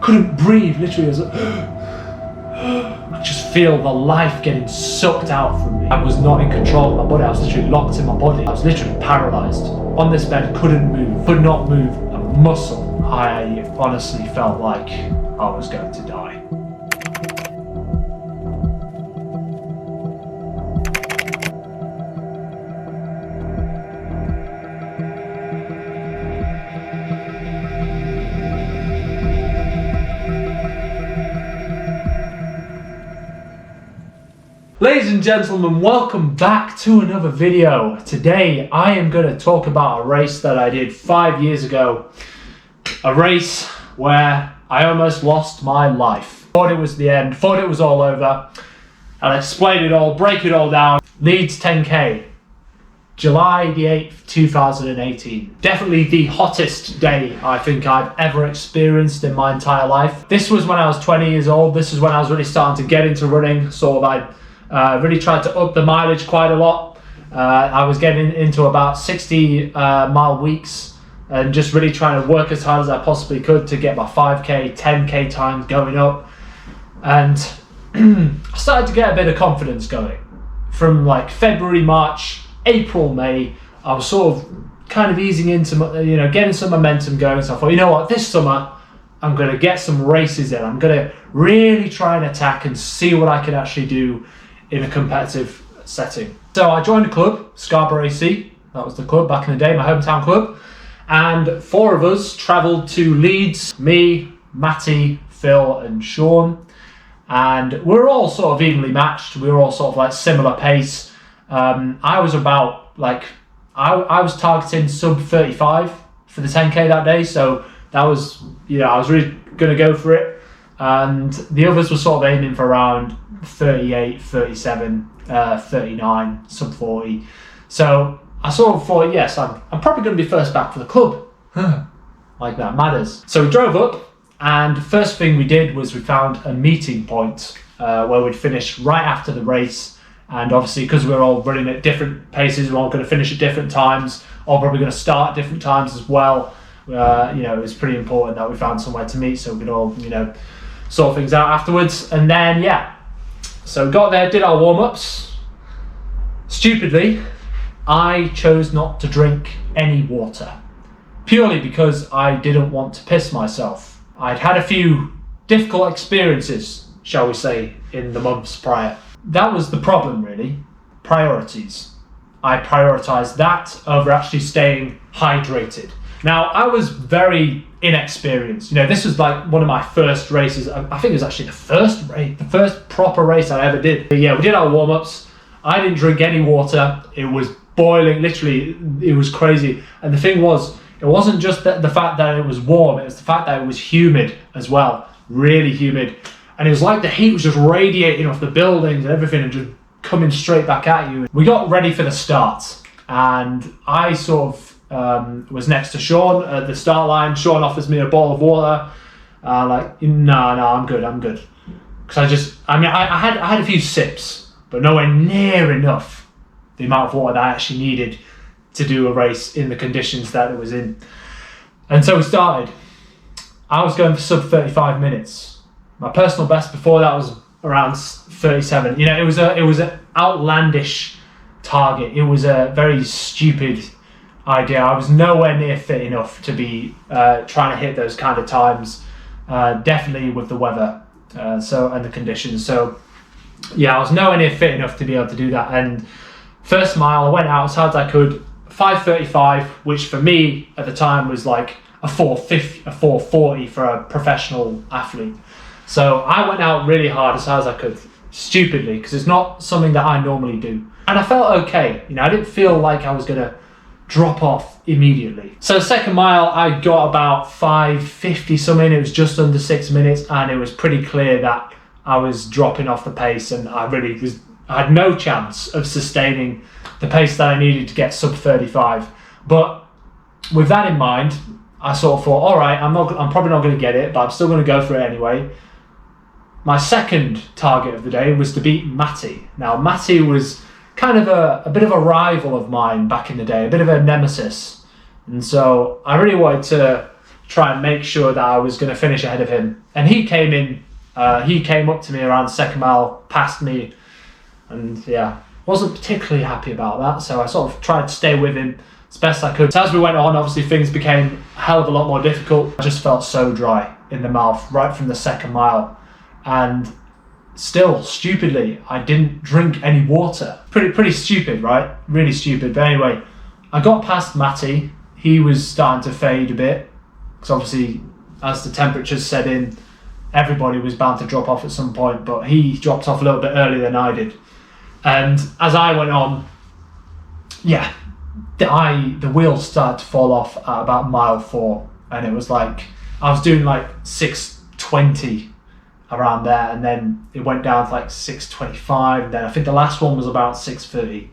couldn't breathe, literally. I was like, I just feel the life getting sucked out from me. I was not in control of my body. I was literally locked in my body. I was literally paralyzed. On this bed, couldn't move, could not move a muscle. I honestly felt like I was going to die. Ladies and gentlemen, welcome back to another video. Today I am going to talk about a race that I did 5 years ago. A race where I almost lost my life. Thought it was the end, thought it was all over. I'll explain it all, break it all down. Leeds 10K, July the 8th, 2018. Definitely the hottest day I think I've ever experienced in my entire life. This was when I was 20 years old. This is when I was really starting to get into running. Sort of I really tried to up the mileage quite a lot. I was getting into about 60 mile weeks and just really trying to work as hard as I possibly could to get my 5K, 10K times going up. And I started to get a bit of confidence going. From like February, March, April, May, I was sort of kind of easing into, getting some momentum going. So I thought, you know what, this summer, I'm going to get some races in. I'm going to really try and attack and see what I can actually do in a competitive setting. So I joined a club, Scarborough AC. That was the club back in the day, my hometown club. And 4 of us travelled to Leeds, me, Matty, Phil and Sean. And we were all sort of evenly matched. We were all sort of like similar pace. I was about like, I was targeting sub 35 for the 10K that day. So that was, I was really going to go for it. And the others were sort of aiming for around 38, 37, 39, sub 40. So I sort of thought, yes, I'm probably going to be first back for the club. Like that matters. So we drove up, and first thing we did was we found a meeting point where we'd finish right after the race. And obviously, because we were all running at different paces, we're all going to finish at different times, all probably going to start at different times as well. It was pretty important that we found somewhere to meet so we could all, sort things out afterwards. And then, so we got there, did our warm-ups. Stupidly, I chose not to drink any water, purely because I didn't want to piss myself. I'd had a few difficult experiences, shall we say, in the months prior. That was the problem, really. Priorities. I prioritised that over actually staying hydrated. Now, I was very inexperienced. This was like one of my first races. I think it was actually the first proper race I ever did. But yeah, we did our warm-ups. I didn't drink any water. It was boiling, literally, it was crazy. And the thing was, it wasn't just the fact that it was warm, it was the fact that it was humid as well, really humid. And it was like the heat was just radiating off the buildings and everything and just coming straight back at you. We got ready for the start, and I sort of was next to Sean at the start line. Sean offers me a bottle of water. No, I'm good. Because I had a few sips, but nowhere near enough the amount of water that I actually needed to do a race in the conditions that it was in. And so we started. I was going for sub 35 minutes. My personal best before that was around 37. It was an outlandish target. It was a very stupid idea. I was nowhere near fit enough to be trying to hit those kind of times, definitely with the weather and the conditions. So I was nowhere near fit enough to be able to do that. And first mile, I went out as hard as I could, 5:35, which for me at the time was like a 4:40 for a professional athlete. So I went out really hard, as hard as I could, stupidly, because it's not something that I normally do. And I felt okay. I didn't feel like I was going to drop off immediately. So second mile, I got about 5:50 something. It was just under 6 minutes, and it was pretty clear that I was dropping off the pace, and I had no chance of sustaining the pace that I needed to get sub 35. But with that in mind, I sort of thought, all right, I'm probably not going to get it, but I'm still going to go for it anyway. My second target of the day was to beat Matty. Now, Matty was kind of a bit of a rival of mine back in the day, a bit of a nemesis. And so I really wanted to try and make sure that I was going to finish ahead of him. And he came up to me around the second mile, passed me, and yeah, wasn't particularly happy about that. So I sort of tried to stay with him as best I could. So as we went on, obviously things became a hell of a lot more difficult. I just felt so dry in the mouth right from the second mile. And still, stupidly, I didn't drink any water. Pretty stupid, right? Really stupid. But anyway, I got past Matty. He was starting to fade a bit, because obviously, as the temperatures set in, everybody was bound to drop off at some point, but he dropped off a little bit earlier than I did. And as I went on, yeah, the wheels started to fall off at about mile 4, and it was like, I was doing like 6:20 around there, and then it went down to like 6:25, and then I think the last one was about 6:30.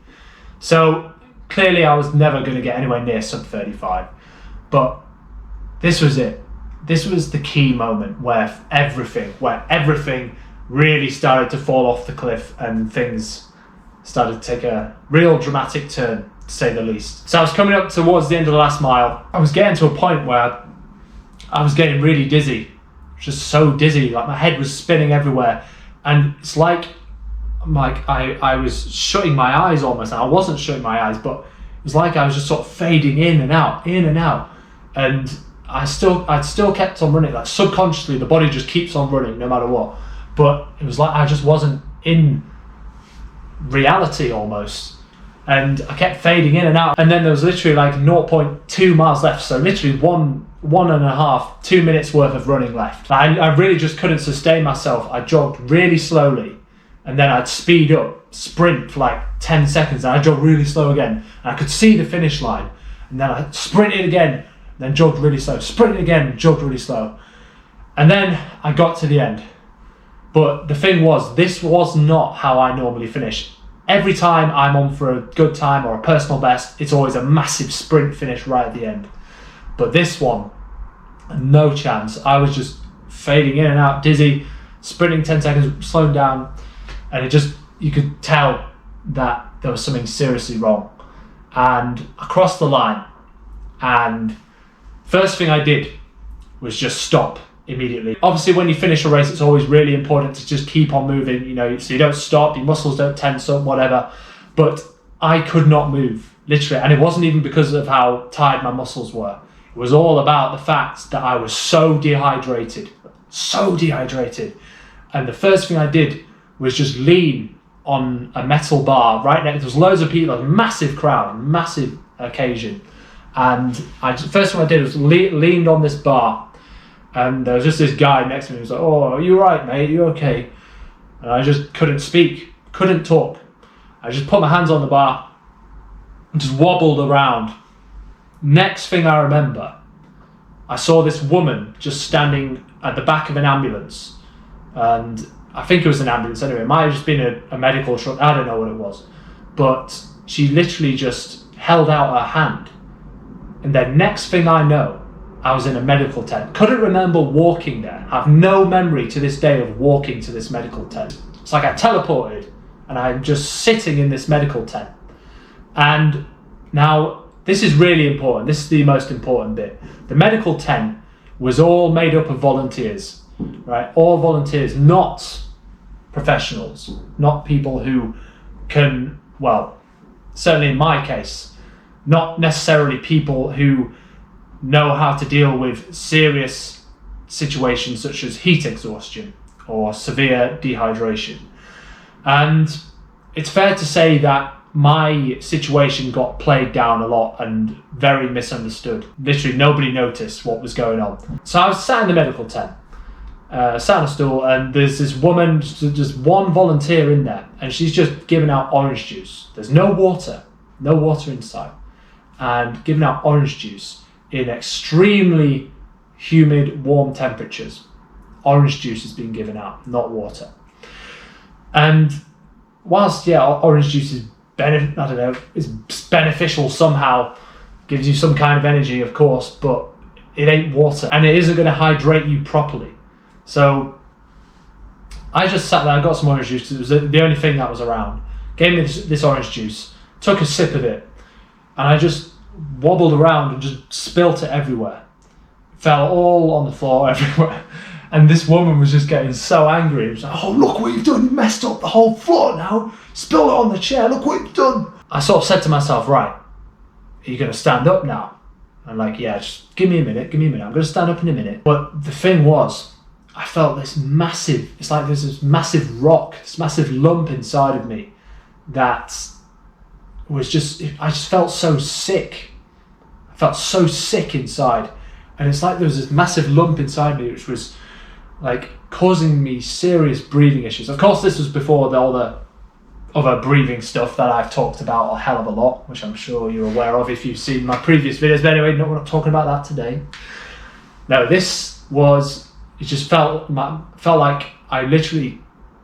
So clearly I was never going to get anywhere near sub 35, but this was it. This was the key moment where everything really started to fall off the cliff, and things started to take a real dramatic turn, to say the least. So I was coming up towards the end of the last mile. I was getting to a point where I was getting really dizzy, just so dizzy, like my head was spinning everywhere, and it's like I was shutting my eyes almost. And I wasn't shutting my eyes, but it was like I was just sort of fading in and out, and I'd still kept on running. Like subconsciously, the body just keeps on running no matter what. But it was like I just wasn't in reality almost, and I kept fading in and out. And then there was literally like 0.2 miles left, so literally 2 minutes worth of running left. I really just couldn't sustain myself. I jogged really slowly, and then I'd speed up, sprint for like 10 seconds, and I'd jog really slow again. And I could see the finish line, and then I sprinted again, then jogged really slow, sprinted again, jogged really slow. And then I got to the end. But the thing was, this was not how I normally finish. Every time I'm on for a good time or a personal best, it's always a massive sprint finish right at the end. But this one, no chance. I was just fading in and out, dizzy, sprinting 10 seconds, slowing down, and you could tell that there was something seriously wrong. And I crossed the line, and first thing I did was just stop immediately. Obviously, when you finish a race, it's always really important to just keep on moving, so you don't stop, your muscles don't tense up, whatever. But I could not move, literally, and it wasn't even because of how tired my muscles were. It was all about the fact that I was so dehydrated. And the first thing I did was just lean on a metal bar right next. There was loads of people, a massive crowd, massive occasion. And first thing I did was leaned on this bar, and there was just this guy next to me who was like, "Oh, are you right, mate? You okay?" And I just couldn't speak, couldn't talk. I just put my hands on the bar and just wobbled around. Next thing I remember, I saw this woman just standing at the back of an ambulance, and I think it was an ambulance anyway. It might have just been a medical truck. I don't know what it was, but she literally just held out her hand. And then next thing I know, I was in a medical tent. Couldn't remember walking there. I have no memory to this day of walking to this medical tent. It's like I teleported, and I'm just sitting in this medical tent. And now, this is really important. This is the most important bit. The medical tent was all made up of volunteers, right? All volunteers, not professionals, not people who can, well, certainly in my case, not necessarily people who know how to deal with serious situations such as heat exhaustion or severe dehydration. And it's fair to say that my situation got played down a lot and very misunderstood. Literally nobody noticed what was going on. So I was sat in the medical tent, sat on a stool, and there's this woman, just one volunteer in there, and she's just giving out orange juice. There's no water inside, and giving out orange juice in extremely humid, warm temperatures. Orange juice is being given out, not water. And whilst, orange juice is is beneficial somehow, gives you some kind of energy, of course, but it ain't water, and it isn't going to hydrate you properly. So I just sat there, I got some orange juice, it was the only thing that was around. Gave me this orange juice, took a sip of it, and I just wobbled around and just spilt it everywhere. fell all on the floor everywhere. And this woman was just getting so angry. It was like, oh, look what you've done. You messed up the whole floor now. Spilled it on the chair. Look what you've done. I sort of said to myself, right, are you going to stand up now? I'm like, yeah, just give me a minute. I'm going to stand up in a minute. But the thing was, I felt this massive, it's like there's this massive rock, this massive lump inside of me that was just, I just felt so sick. I felt so sick inside. And it's like there was this massive lump inside me which was like causing me serious breathing issues. Of course, this was before all the other breathing stuff that I've talked about a hell of a lot, which I'm sure you're aware of if you've seen my previous videos. But anyway, we're not talking about that today. No, this was, it just felt like I literally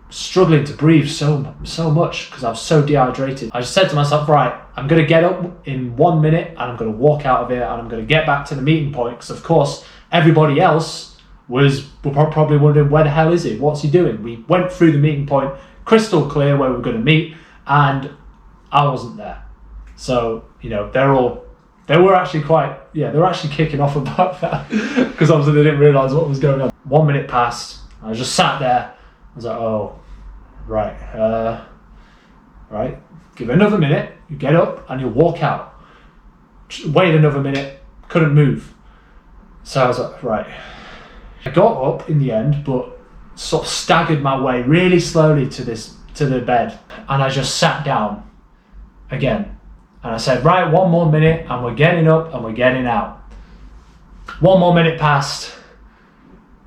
struggling to breathe so much because I was so dehydrated. I just said to myself, right, I'm going to get up in 1 minute and I'm going to walk out of here and I'm going to get back to the meeting point, because of course everybody else were probably wondering, where the hell is he? What's he doing? We went through the meeting point, crystal clear where we were going to meet, and I wasn't there. So, you know, they were actually kicking off about that because obviously they didn't realise what was going on. 1 minute passed. I just sat there. I was like, oh, right, give it another minute. You get up and you'll walk out. Wait another minute. Couldn't move. So I was like, right. I got up in the end, but sort of staggered my way really slowly to the bed, and I just sat down again. And I said, right, 1 more minute, and we're getting up and we're getting out. 1 more minute passed,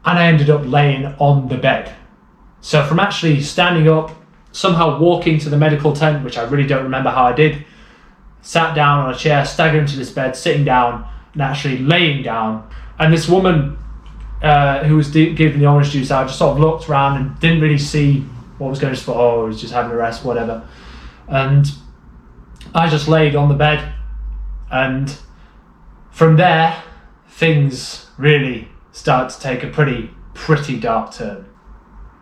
and I ended up laying on the bed. So from actually standing up, somehow walking to the medical tent, which I really don't remember how I did, sat down on a chair, staggered into this bed, sitting down, and actually laying down. And this woman who was giving the orange juice out just sort of looked around and didn't really see what was going on. Just thought, oh, he was just having a rest, whatever. And I just laid on the bed, and from there things really started to take a pretty dark turn.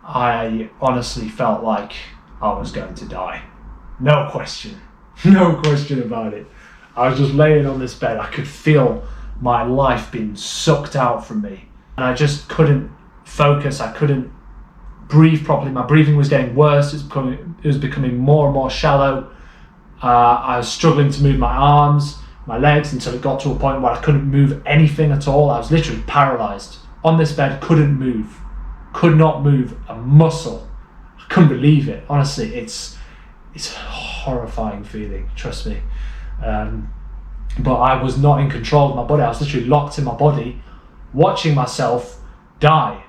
I honestly felt like I was going to die. No question about it. I was just laying on this bed. I could feel my life being sucked out from me, and I just couldn't focus. I couldn't breathe properly. My breathing was getting worse. It was becoming more and more shallow. I was struggling to move my arms, my legs, until it got to a point where I couldn't move anything at all. I was literally paralyzed on this bed, couldn't not move a muscle. I couldn't believe it. Honestly, it's a horrifying feeling, trust me. But I was not in control of my body. I was literally locked in my body, watching myself die.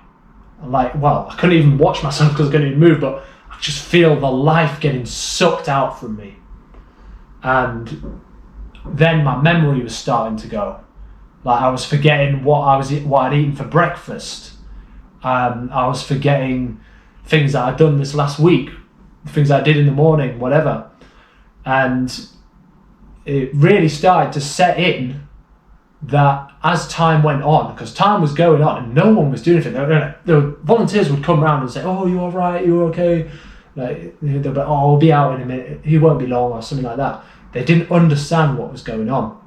I couldn't even watch myself because I couldn't even move, but I just feel the life getting sucked out from me. And then my memory was starting to go. Like, I was forgetting what I'd eaten for breakfast. I was forgetting things that I'd done this last week, things I did in the morning, whatever. And it really started to set in that as time went on, because time was going on and no one was doing anything. The volunteers would come around and say, oh, you all right? You okay? Like, they'd be like, oh, I'll be out in a minute. He won't be long, or something like that. They didn't understand what was going on.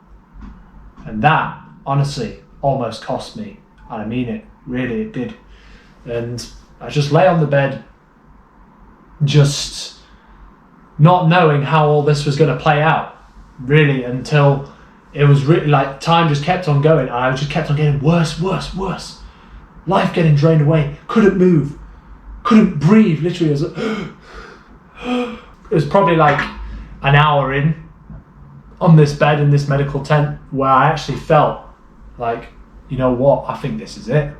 And that, honestly, almost cost me. And I mean it. Really, it did. And I just lay on the bed, just not knowing how all this was going to play out, really, until it was really like time just kept on going. And I just kept on getting worse. Life getting drained away. Couldn't move. Couldn't breathe. Literally, it was probably like an hour in on this bed in this medical tent where I actually felt like, you know what, I think this is it.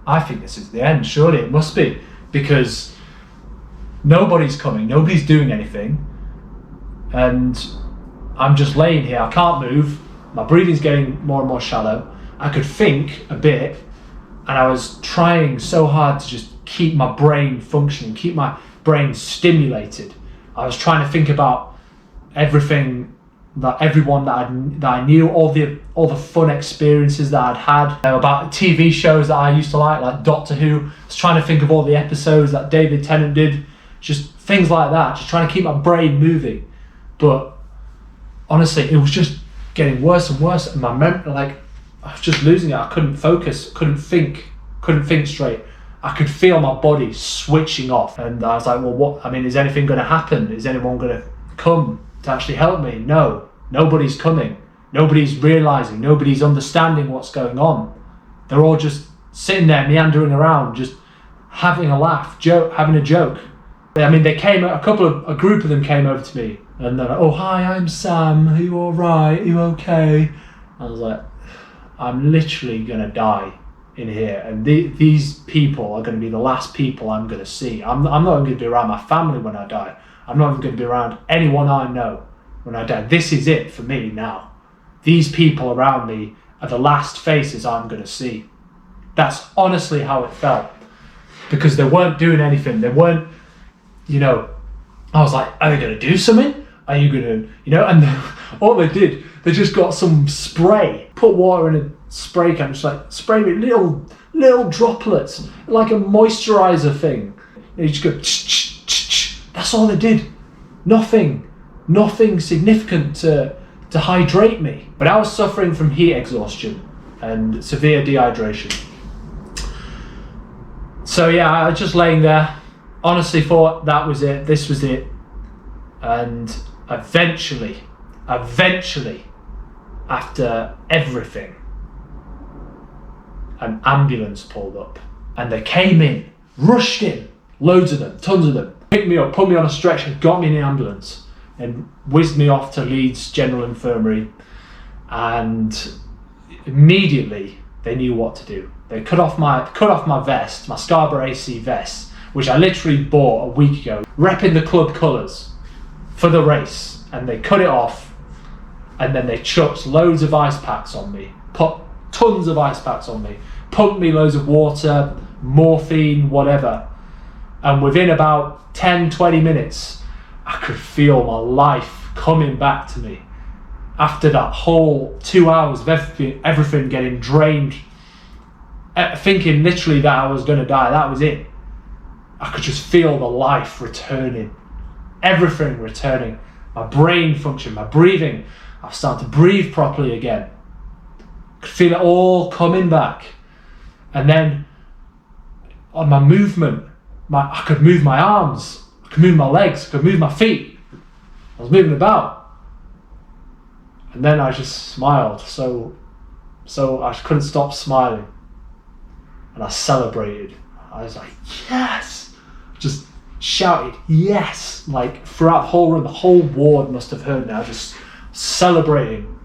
I think this is the end. Surely it must be, because nobody's coming, nobody's doing anything, and I'm just laying here. I can't move. My breathing's getting more and more shallow. I could think a bit, and I was trying so hard to just keep my brain functioning, keep my brain stimulated. I was trying to think about everything, that everyone that I knew, all the fun experiences that I'd had, about TV shows that I used to like Doctor Who. I was trying to think of all the episodes that David Tennant did, just things like that, just trying to keep my brain moving. But honestly, it was just getting worse and worse, and my memory, like, I was just losing it. I couldn't focus, couldn't think straight. I could feel my body switching off, and I was like, well, what? I mean, is anything going to happen? Is anyone going to come to actually help me? No, nobody's coming. Nobody's realizing. Nobody's understanding what's going on. They're all just sitting there meandering around, just having a laugh, having a joke. I mean, a group of them came over to me, and they're like, oh, hi, I'm Sam. Are you all right? Are you okay? I was like, I'm literally going to die in here, and these people are going to be the last people I'm going to see. I'm not even going to be around my family when I die. I'm not even going to be around anyone I know when I die. This is it for me now. These people around me are the last faces I'm going to see. That's honestly how it felt, because they weren't doing anything. They weren't, I was like, are they going to do something? Are you going to, and all they did, they just got some spray, put water in a spray can, just like spray me little droplets, like a moisturizer thing. And you just go, that's all they did. Nothing significant to hydrate me. But I was suffering from heat exhaustion and severe dehydration. So yeah, I was just laying there, honestly thought that was it, this was it. And eventually, after everything, an ambulance pulled up, and they came in, rushed in, loads of them, tons of them, picked me up, put me on a stretcher, got me in the ambulance, and whizzed me off to Leeds General Infirmary. And immediately they knew what to do. They cut off my vest, my Scarborough AC vest, which I literally bought a week ago, repping the club colours for the race, and they cut it off, and then they chucked loads of ice packs on me, put tons of ice packs on me, pumped me loads of water, morphine, whatever. And within about 10-20 minutes, I could feel my life coming back to me. After that whole 2 hours of everything getting drained, thinking literally that I was going to die, that was it. I could just feel the life returning, everything returning. My brain function, my breathing, I started to breathe properly again. I could feel it all coming back. And then on my movement, I could move my arms, I could move my legs, I could move my feet. I was moving about. And then I just smiled, so I couldn't stop smiling. And I celebrated. I was like, yes! Just shouted, yes! Like throughout the whole room, the whole ward must have heard me. I was just celebrating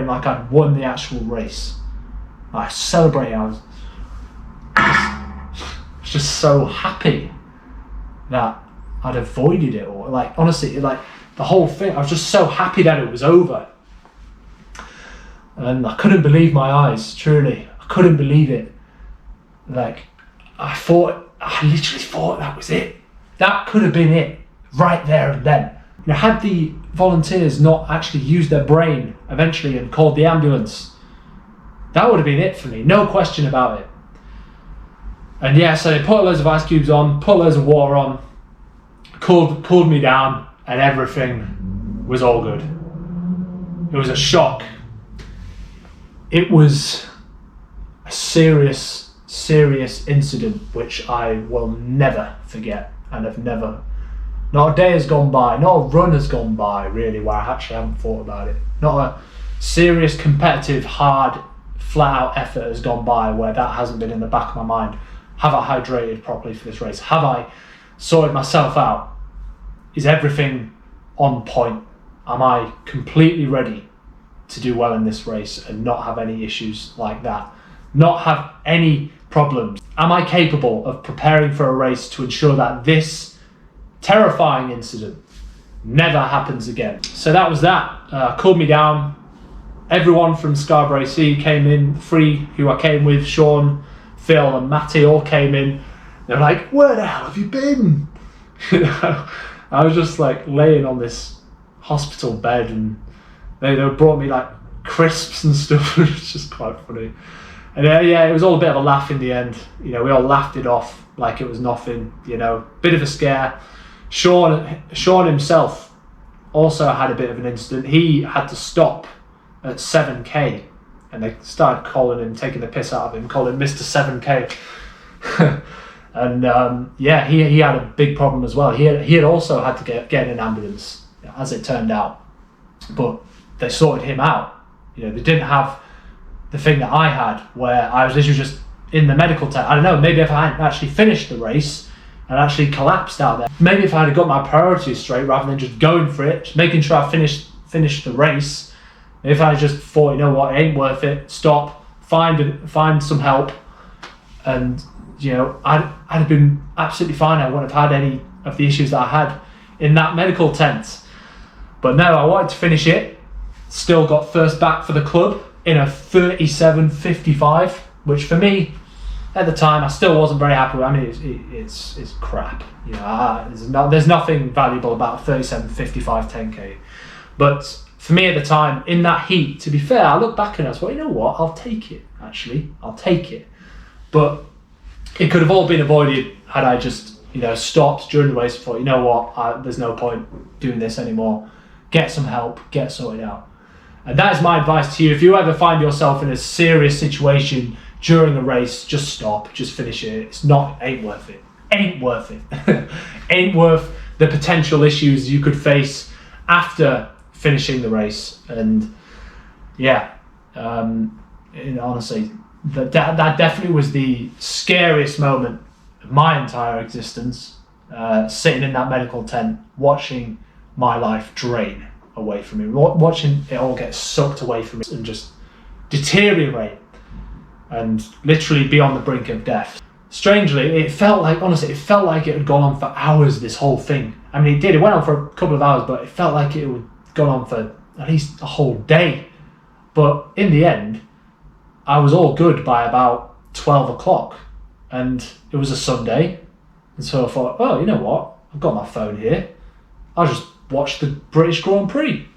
like I'd won the actual race. I celebrated, I was just so happy that I'd avoided it all. Like honestly, like the whole thing, I was just so happy that it was over. And I couldn't believe my eyes, truly. I couldn't believe it. Like, I literally thought that was it. That could have been it, right there and then. Had the volunteers not actually used their brain eventually and called the ambulance, that would have been it for me, no question about it. And yeah, so they put loads of ice cubes on, put loads of water on, cooled me down, and everything was all good. It was a shock. It was a serious incident which I will never forget, and have never, not a day has gone by, not a run has gone by really where I actually haven't thought about it. Not a serious competitive hard flat out effort has gone by where that hasn't been in the back of my mind. Have I hydrated properly for this race? Have I sorted myself out? Is everything on point? Am I completely ready to do well in this race and not have any issues like that? Not have any problems? Am I capable of preparing for a race to ensure that this terrifying incident never happens again? So that was that. Cooled me down. Everyone from Scarborough AC came in, three who I came with, Sean, Phil and Matty all came in. They were like, where the hell have you been? I was just like laying on this hospital bed, and they brought me like crisps and stuff. It was just quite funny. And yeah, it was all a bit of a laugh in the end. We all laughed it off like it was nothing, bit of a scare. Sean himself also had a bit of an incident. He had to stop at 7k and they started calling him, taking the piss out of him, calling him Mr. 7K. And yeah, he had a big problem as well. He had also had to get in an ambulance, as it turned out, but they sorted him out. You know, they didn't have the thing that I had, where I was literally just in the medical tent. I don't know, maybe if I hadn't actually finished the race and actually collapsed out there, maybe if I had got my priorities straight rather than just going for it, just making sure I finished the race, if I just thought, you know what, it ain't worth it, stop, find some help, and you know, I'd have been absolutely fine. I wouldn't have had any of the issues that I had in that medical tent. But no, I wanted to finish it. Still got first back for the club in a 37.55, which for me, at the time, I still wasn't very happy with. I mean, it's crap. You know, there's nothing valuable about a 37.55 10K. But for me at the time, in that heat, to be fair, I look back and I thought, you know what, I'll take it, actually. I'll take it. But it could have all been avoided had I just, you know, stopped during the race and thought, you know what, there's no point doing this anymore. Get some help, get sorted out. And that is my advice to you. If you ever find yourself in a serious situation during a race, just stop, just finish it. Ain't worth it. Ain't worth it. Ain't worth the potential issues you could face after finishing the race. And yeah, honestly, that definitely was the scariest moment of my entire existence, sitting in that medical tent, watching my life drain away from me, watching it all get sucked away from me and just deteriorate and literally be on the brink of death. Strangely, it felt like it had gone on for hours, this whole thing. I mean, it went on for a couple of hours, but it felt like it had gone on for at least a whole day. But in the end, I was all good by about 12 o'clock, and it was a Sunday, and so I thought, oh, you know what, I've got my phone here, I'll just watch the British Grand Prix.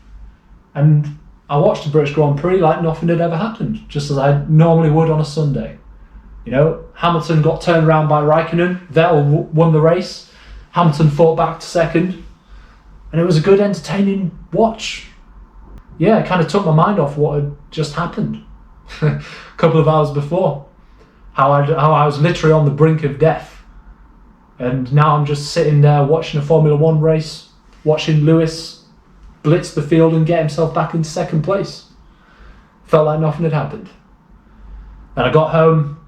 And I watched the British Grand Prix like nothing had ever happened, just as I normally would on a Sunday. You know, Hamilton got turned around by Raikkonen, Vettel won the race, Hamilton fought back to second, and it was a good, entertaining watch. Yeah, it kind of took my mind off what had just happened a couple of hours before, how I was literally on the brink of death, and now I'm just sitting there watching a Formula 1 race, watching Lewis blitz the field and get himself back into second place. Felt like nothing had happened. And I got home,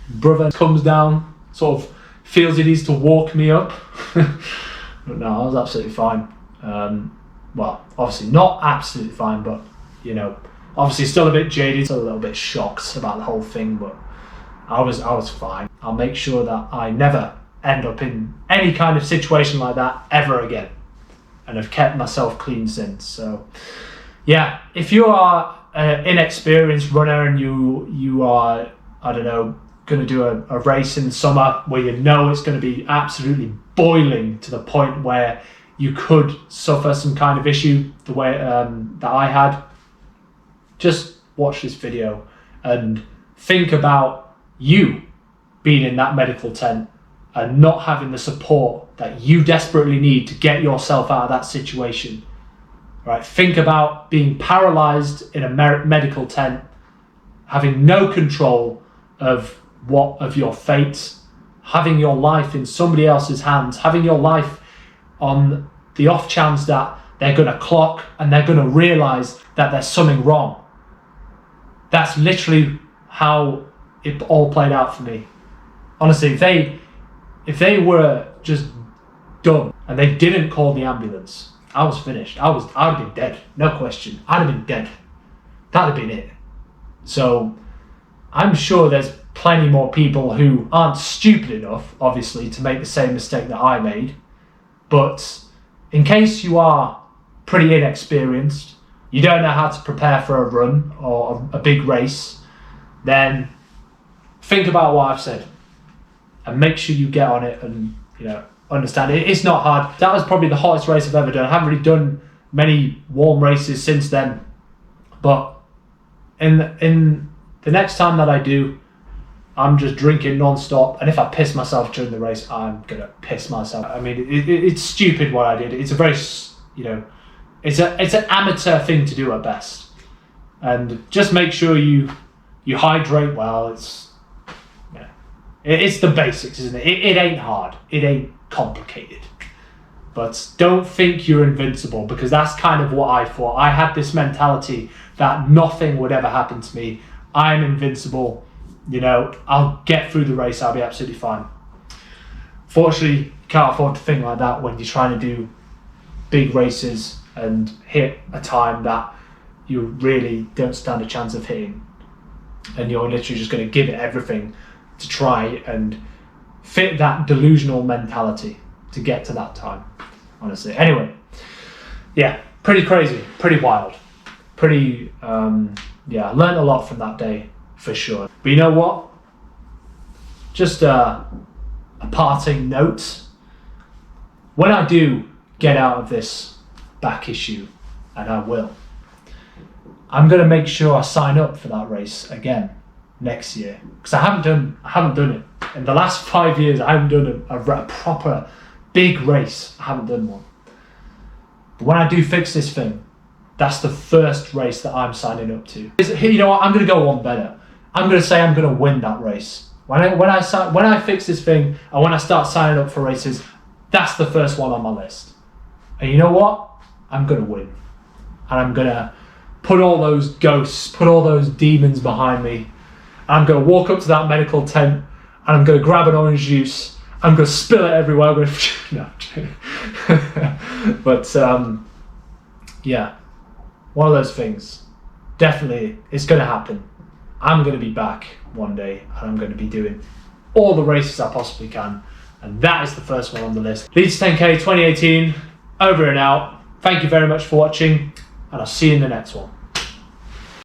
brother comes down, sort of feels he needs to walk me up. But no, I was absolutely fine. Well, obviously not absolutely fine, but you know, obviously still a bit jaded, still a little bit shocked about the whole thing, but I was fine. I'll make sure that I never end up in any kind of situation like that ever again, and have kept myself clean since. So yeah, if you are an inexperienced runner and you are, I don't know, going to do a race in summer where you know it's going to be absolutely boiling to the point where you could suffer some kind of issue the way that I had, just watch this video and think about you being in that medical tent and not having the support that you desperately need to get yourself out of that situation. Right? Think about being paralyzed in a medical tent, having no control of your fate, having your life in somebody else's hands, having your life on the off chance that they're going to clock and they're going to realize that there's something wrong. That's literally how it all played out for me. Honestly, if they were just done and they didn't call the ambulance, I was finished. I'd have been dead, no question. I'd have been dead. That'd have been it. So I'm sure there's plenty more people who aren't stupid enough, obviously, to make the same mistake that I made. But in case you are pretty inexperienced, you don't know how to prepare for a run or a big race, then think about what I've said and make sure you get on it and, you know, understand it. It's not hard. That was probably the hottest race I've ever done. I haven't really done many warm races since then, but in the next time that I do, I'm just drinking non-stop, and if I piss myself during the race, I'm gonna piss myself. I mean, it's stupid what I did. It's a very, you know, it's an amateur thing to do at best. and just make sure you hydrate well. It's the basics, isn't it? It ain't hard. It ain't complicated. But don't think you're invincible, because that's kind of what I thought. I had this mentality that nothing would ever happen to me. I'm invincible. You know, I'll get through the race. I'll be absolutely fine. Fortunately, you can't afford to think like that when you're trying to do big races and hit a time that you really don't stand a chance of hitting. And you're literally just going to give it everything to try and fit that delusional mentality to get to that time, honestly. Anyway, yeah, pretty crazy, pretty wild, pretty, I learned a lot from that day, for sure. But you know what? Just a parting note. When I do get out of this back issue, and I will, I'm going to make sure I sign up for that race again next year, because I haven't done it in the last 5 years. I haven't done a proper big race. I haven't done one. But when I do fix this thing, that's the first race that I'm signing up to. You know what? I'm going to go one better. I'm going to say I'm going to win that race. When I fix this thing and when I start signing up for races, that's the first one on my list. And you know what? I'm going to win. And I'm going to put all those ghosts, put all those demons behind me. I'm going to walk up to that medical tent and I'm going to grab an orange juice. I'm going to spill it everywhere. I'm going to... No. But, yeah. One of those things. Definitely, it's going to happen. I'm going to be back one day and I'm going to be doing all the races I possibly can. And that is the first one on the list. Leeds 10K 2018, over and out. Thank you very much for watching, and I'll see you in the next one.